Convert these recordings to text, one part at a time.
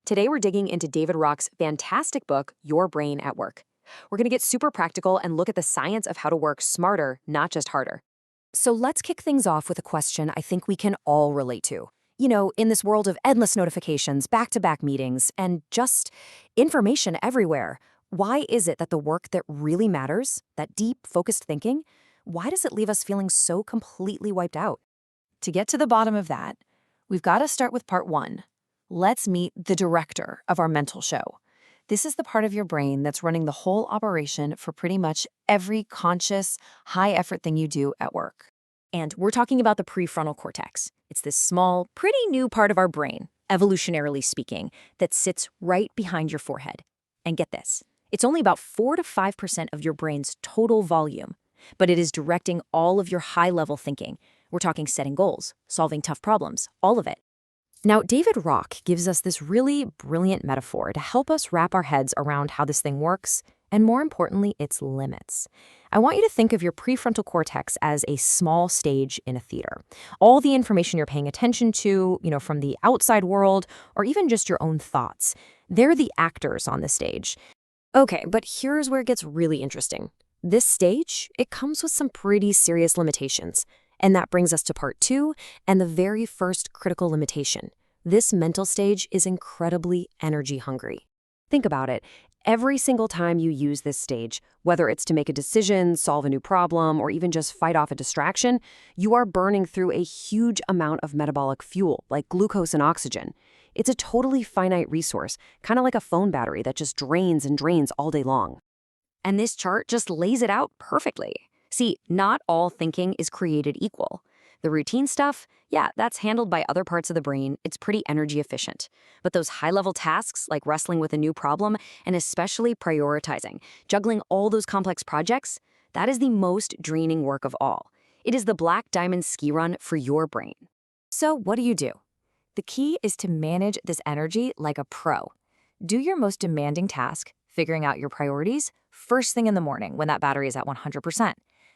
Today, we're digging into David Rock's fantastic book, Your Brain at Work. We're going to get super practical and look at the science of how to work smarter, not just harder. So let's kick things off with a question I think we can all relate to. In this world of endless notifications, back-to-back meetings, and just information everywhere, why is it that the work that really matters, that deep, focused thinking, why does it leave us feeling so completely wiped out? To get to the bottom of that, we've got to start with part one. Let's meet the director of our mental show. This is the part of your brain that's running the whole operation for pretty much every conscious, high-effort thing you do at work. And we're talking about the prefrontal cortex. It's this small, pretty new part of our brain, evolutionarily speaking, that sits right behind your forehead. And get this, it's only about 4 to 5% of your brain's total volume, but it is directing all of your high-level thinking. We're talking setting goals, solving tough problems, all of it. Now, David Rock gives us this really brilliant metaphor to help us wrap our heads around how this thing works, and more importantly, its limits. I want you to think of your prefrontal cortex as a small stage in a theater. All the information you're paying attention to, from the outside world, or even just your own thoughts, they're the actors on the stage. Okay, but here's where it gets really interesting. This stage, it comes with some pretty serious limitations. And that brings us to part two and the very first critical limitation. This mental stage is incredibly energy hungry. Think about it. Every single time you use this stage, whether it's to make a decision, solve a new problem, or even just fight off a distraction, you are burning through a huge amount of metabolic fuel, like glucose and oxygen. It's a totally finite resource, kind of like a phone battery that just drains and drains all day long. And this chart just lays it out perfectly. See, not all thinking is created equal. The routine stuff, yeah, that's handled by other parts of the brain. It's pretty energy efficient. But those high-level tasks, like wrestling with a new problem, and especially prioritizing, juggling all those complex projects, that is the most draining work of all. It is the black diamond ski run for your brain. So what do? The key is to manage this energy like a pro. Do your most demanding task, figuring out your priorities, first thing in the morning when that battery is at 100%.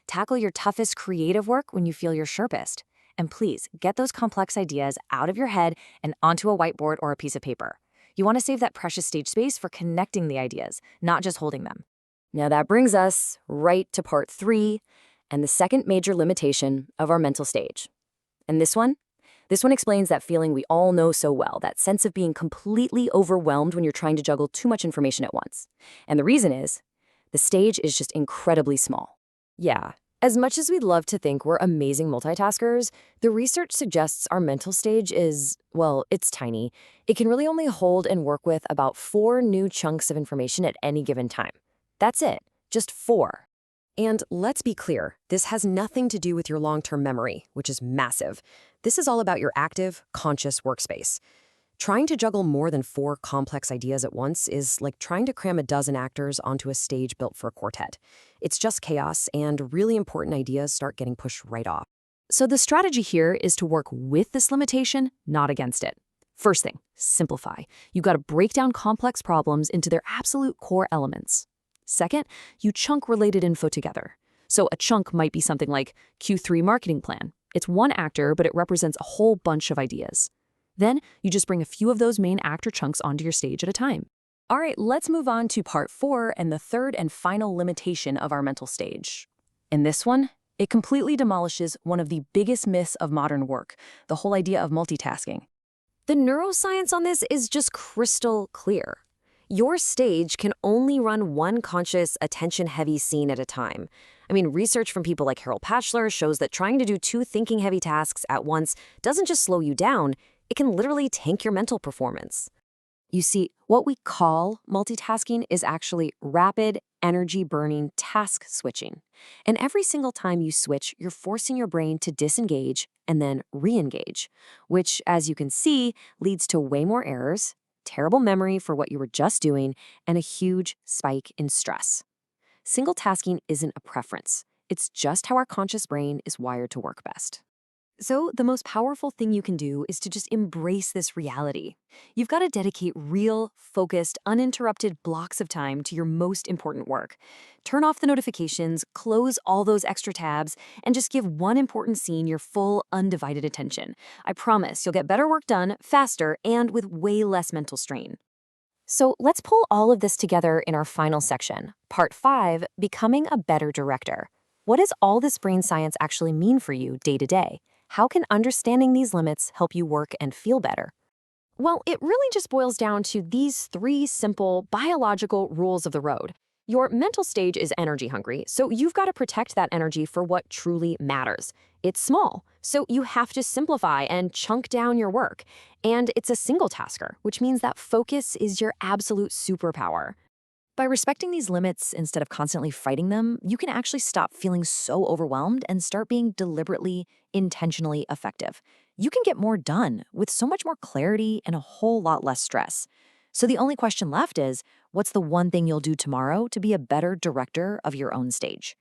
Tackle your toughest creative work when you feel your sharpest. And please, get those complex ideas out of your head and onto a whiteboard or a piece of paper. You want to save that precious stage space for connecting the ideas, not just holding them. Now that brings us right to part three and the second major limitation of our mental stage. And this one explains that feeling we all know so well, that sense of being completely overwhelmed when you're trying to juggle too much information at once. And the reason is, the stage is just incredibly small. Yeah, as much as we'd love to think we're amazing multitaskers, the research suggests our mental stage is, well, it's tiny. It can really only hold and work with about 4 new chunks of information at any given time. That's it, just 4. And let's be clear, this has nothing to do with your long-term memory, which is massive. This is all about your active, conscious workspace. Trying to juggle more than 4 complex ideas at once is like trying to cram a dozen actors onto a stage built for a quartet. It's just chaos, and really important ideas start getting pushed right off. So the strategy here is to work with this limitation, not against it. First thing, simplify. You've got to break down complex problems into their absolute core elements. Second, you chunk related info together. So a chunk might be something like Q3 marketing plan. It's one actor, but it represents a whole bunch of ideas. Then you just bring a few of those main actor chunks onto your stage at a time. All right, let's move on to part 4 and the third and final limitation of our mental stage. In this one, it completely demolishes one of the biggest myths of modern work, the whole idea of multitasking. The neuroscience on this is just crystal clear. Your stage can only run one conscious, attention-heavy scene at a time. Research from people like Harold Patchler shows that trying to do 2 thinking-heavy tasks at once doesn't just slow you down, it can literally tank your mental performance. You see, what we call multitasking is actually rapid, energy-burning task switching. And every single time you switch, you're forcing your brain to disengage and then re-engage, which, as you can see, leads to way more errors, terrible memory for what you were just doing, and a huge spike in stress. Single tasking isn't a preference. It's just how our conscious brain is wired to work best. So, the most powerful thing you can do is to just embrace this reality. You've got to dedicate real, focused, uninterrupted blocks of time to your most important work. Turn off the notifications, close all those extra tabs, and just give one important scene your full, undivided attention. I promise you'll get better work done, faster, and with way less mental strain. So, let's pull all of this together in our final section, Part 5 Becoming a Better Director. What does all this brain science actually mean for you day to day? How can understanding these limits help you work and feel better? Well, it really just boils down to these three simple biological rules of the road. Your mental stage is energy hungry, so you've got to protect that energy for what truly matters. It's small, so you have to simplify and chunk down your work. And it's a single tasker, which means that focus is your absolute superpower. By respecting these limits instead of constantly fighting them, you can actually stop feeling so overwhelmed and start being deliberately, intentionally effective. You can get more done with so much more clarity and a whole lot less stress. So the only question left is, what's the one thing you'll do tomorrow to be a better director of your own stage?